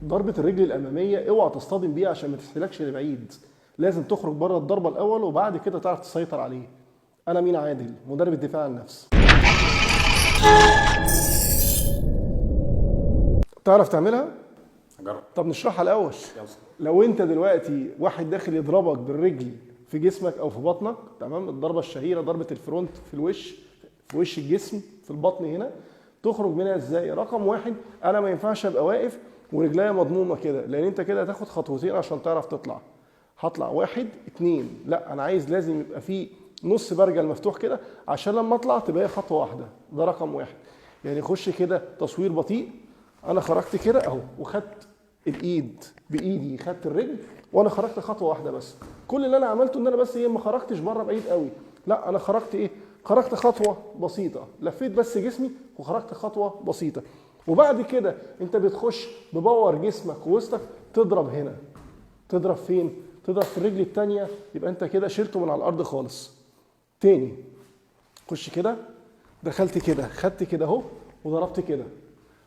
ضربه الرجل الاماميه اوعى تصطدم بيها عشان ما تسحلكش لبعيد، لازم تخرج بره الضربه الاول وبعد كده تعرف تسيطر عليه. انا مين عادل، مدرب الدفاع عن النفس. تعرف تعملها؟ جرب. طب نشرحها الاول. يلا. لو انت دلوقتي واحد داخل يضربك بالرجل في جسمك او في بطنك، تمام، الضربه الشهيره ضربه الفرونت في الوش، في وش الجسم، في البطن هنا، تخرج منها ازاي؟ رقم واحد، انا ما ينفعش ابقى واقف ورجليا مضمومه كده، لان انت كده هتاخد خطوتين عشان تعرف تطلع. هطلع واحد اتنين، لا انا عايز لازم يبقى في نص برجل مفتوح كده عشان لما اطلع تبقى خطوه واحده. ده رقم واحد. يعني خش كده تصوير بطيء، انا خرجت كده اهو وخدت الايد بايدي، خدت الرجل وانا خرجت خطوه واحده بس. كل اللي انا عملته ان انا بس ايه، ما خرجتش بره بعيد قوي، لا انا خرجت ايه، خرجت خطوه بسيطه، لفيت بس جسمي وخرجت خطوه بسيطه. وبعد كده انت بتخش بباور جسمك ووسطك تضرب هنا. تضرب فين؟ تضرب في الرجل الثانيه، يبقى انت كده شلته من على الارض خالص. تاني خش كده، دخلت كده، خدت كده اهو وضربت كده.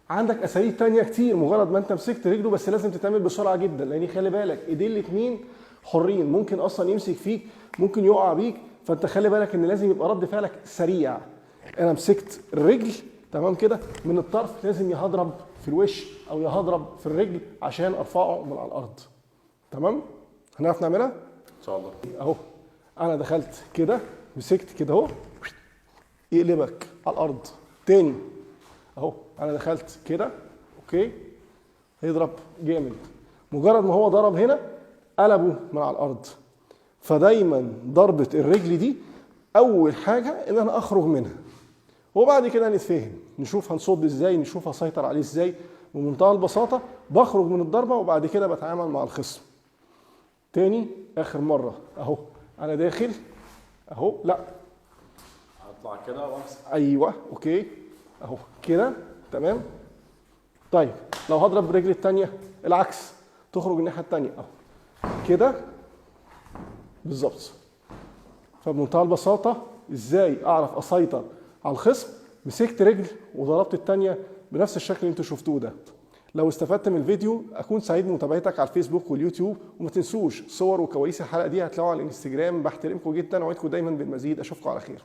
عندك اساليب تانية كتير، مجرد ما انت مسكت رجله بس لازم تتعمل بسرعه جدا، لان خلي بالك ايدين الاثنين حرين، ممكن اصلا يمسك فيك، ممكن يقع بيك، فانت خلي بالك ان لازم يبقى رد فعلك سريع. انا مسكت الرجل تمام كده من الطرف، لازم يهضرب في الوش او يهضرب في الرجل عشان ارفعه من على الارض. تمام؟ هنعرف نعملها؟ ان شاء الله. اهو انا دخلت كده، مسكت كده اهو، يقلبك على الارض. تاني اهو انا دخلت كده، اوكي، هيضرب جامد. مجرد ما هو ضرب هنا قلبه من على الارض. فدايما ضربه الرجل دي اول حاجه ان انا اخرج منها، وبعد كده نتفهم، نشوف هنصد ازاي، نشوف هسيطر عليه ازاي. بمنتهى البساطه بخرج من الضربه وبعد كده بتعامل مع الخصم. تاني اخر مره اهو انا داخل اهو، لا هطلع كده وامسك. ايوه اوكي اهو كده تمام. طيب لو هضرب برجلي الثانيه العكس، تخرج الناحيه الثانيه اهو كده بالظبط. فبمنتهى البساطه ازاي اعرف اسيطر على الخصم؟ مسكت رجل وضربت الثانيه بنفس الشكل اللي انتوا شفتوه ده. لو استفدت من الفيديو اكون سعيد بمتابعتك على الفيسبوك واليوتيوب، وما تنسوش صور وكواليس الحلقه دي هتلاقوها على الانستجرام. بحترمكم جدا واوعدكم دايما بالمزيد. اشوفكم على خير.